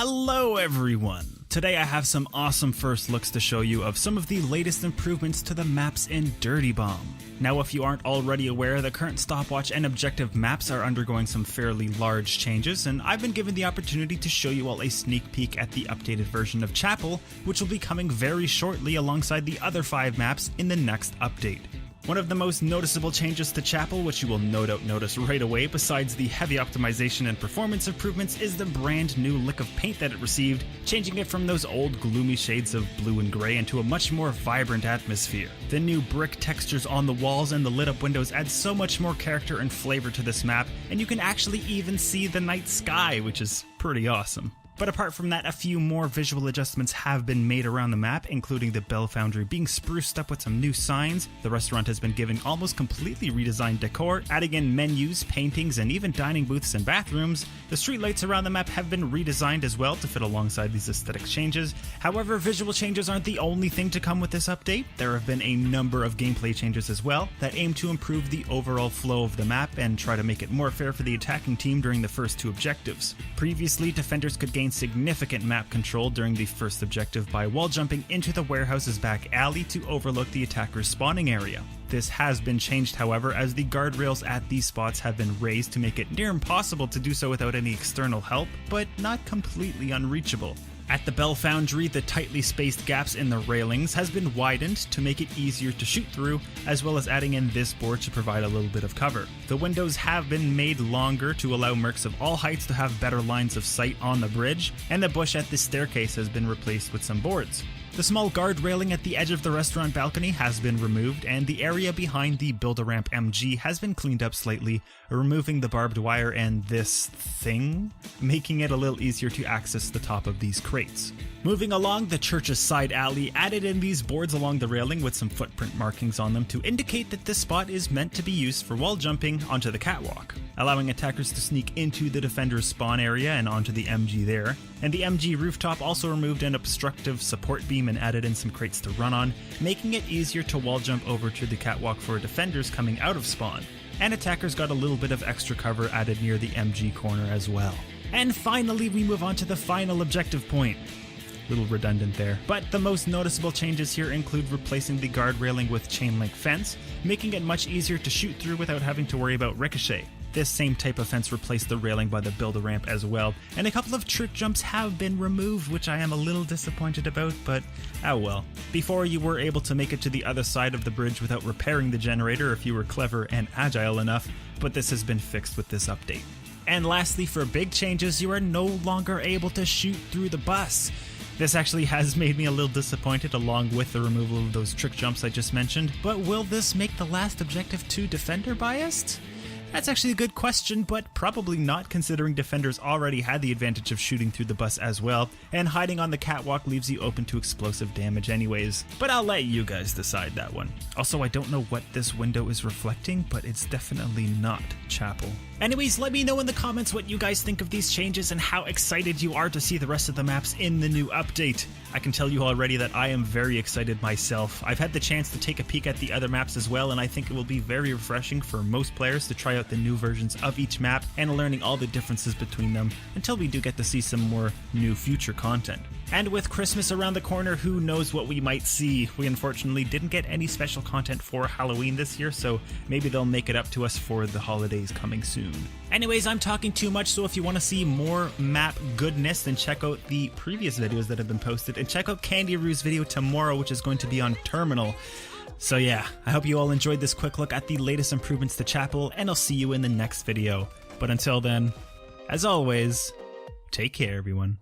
Hello everyone! Today I have some awesome first looks to show you of some of the latest improvements to the maps in Dirty Bomb. Now if you aren't already aware, the current stopwatch and objective maps are undergoing some fairly large changes, and I've been given the opportunity to show you all a sneak peek at the updated version of Chapel, which will be coming very shortly alongside the other 5 maps in the next update. One of the most noticeable changes to Chapel, which you will no doubt notice right away besides the heavy optimization and performance improvements, is the brand new lick of paint that it received, changing it from those old gloomy shades of blue and grey into a much more vibrant atmosphere. The new brick textures on the walls and the lit up windows add so much more character and flavor to this map, and you can actually even see the night sky, which is pretty awesome. But apart from that, a few more visual adjustments have been made around the map, including the Bell Foundry being spruced up with some new signs. The restaurant has been given almost completely redesigned decor, adding in menus, paintings, and even dining booths and bathrooms. The streetlights around the map have been redesigned as well to fit alongside these aesthetic changes. However, visual changes aren't the only thing to come with this update. There have been a number of gameplay changes as well that aim to improve the overall flow of the map and try to make it more fair for the attacking team during the first 2 objectives. Previously, defenders could gain significant map control during the first objective by wall jumping into the warehouse's back alley to overlook the attacker's spawning area. This has been changed, however, as the guardrails at these spots have been raised to make it near impossible to do so without any external help, but not completely unreachable. At the Bell Foundry, the tightly spaced gaps in the railings has been widened to make it easier to shoot through, as well as adding in this board to provide a little bit of cover. The windows have been made longer to allow mercs of all heights to have better lines of sight on the bridge, and the bush at the staircase has been replaced with some boards. The small guard railing at the edge of the restaurant balcony has been removed, and the area behind the Build-A-Ramp MG has been cleaned up slightly, removing the barbed wire and this thing, making it a little easier to access the top of these crates. Moving along, the church's side alley added in these boards along the railing with some footprint markings on them to indicate that this spot is meant to be used for wall jumping onto the catwalk, allowing attackers to sneak into the defender's spawn area and onto the MG there. And the MG rooftop also removed an obstructive support beam and added in some crates to run on, making it easier to wall jump over to the catwalk for defenders coming out of spawn. And attackers got a little bit of extra cover added near the MG corner as well. And finally, we move on to the final objective point. Little redundant there. But the most noticeable changes here include replacing the guard railing with chain link fence, making it much easier to shoot through without having to worry about ricochet. This same type of fence replaced the railing by the Build-A-Ramp as well, and a couple of trick jumps have been removed, which I am a little disappointed about, but oh well. Before, you were able to make it to the other side of the bridge without repairing the generator if you were clever and agile enough, but this has been fixed with this update. And lastly, for big changes, you are no longer able to shoot through the bus. This actually has made me a little disappointed along with the removal of those trick jumps I just mentioned, but will this make the last objective too defender biased? That's actually a good question, but probably not, considering defenders already had the advantage of shooting through the bus as well, and hiding on the catwalk leaves you open to explosive damage anyways. But I'll let you guys decide that one. Also, I don't know what this window is reflecting, but it's definitely not Chapel. Anyways, let me know in the comments what you guys think of these changes and how excited you are to see the rest of the maps in the new update. I can tell you already that I am very excited myself. I've had the chance to take a peek at the other maps as well, and I think it will be very refreshing for most players to try out the new versions of each map and learning all the differences between them until we do get to see some more new future content. And with Christmas around the corner, who knows what we might see. We unfortunately didn't get any special content for Halloween this year, so maybe they'll make it up to us for the holidays coming soon. Anyways, I'm talking too much, so if you want to see more map goodness, then check out the previous videos that have been posted, and check out Candy Roo's video tomorrow, which is going to be on Terminal. So yeah, I hope you all enjoyed this quick look at the latest improvements to Chapel, and I'll see you in the next video. But until then, as always, take care everyone.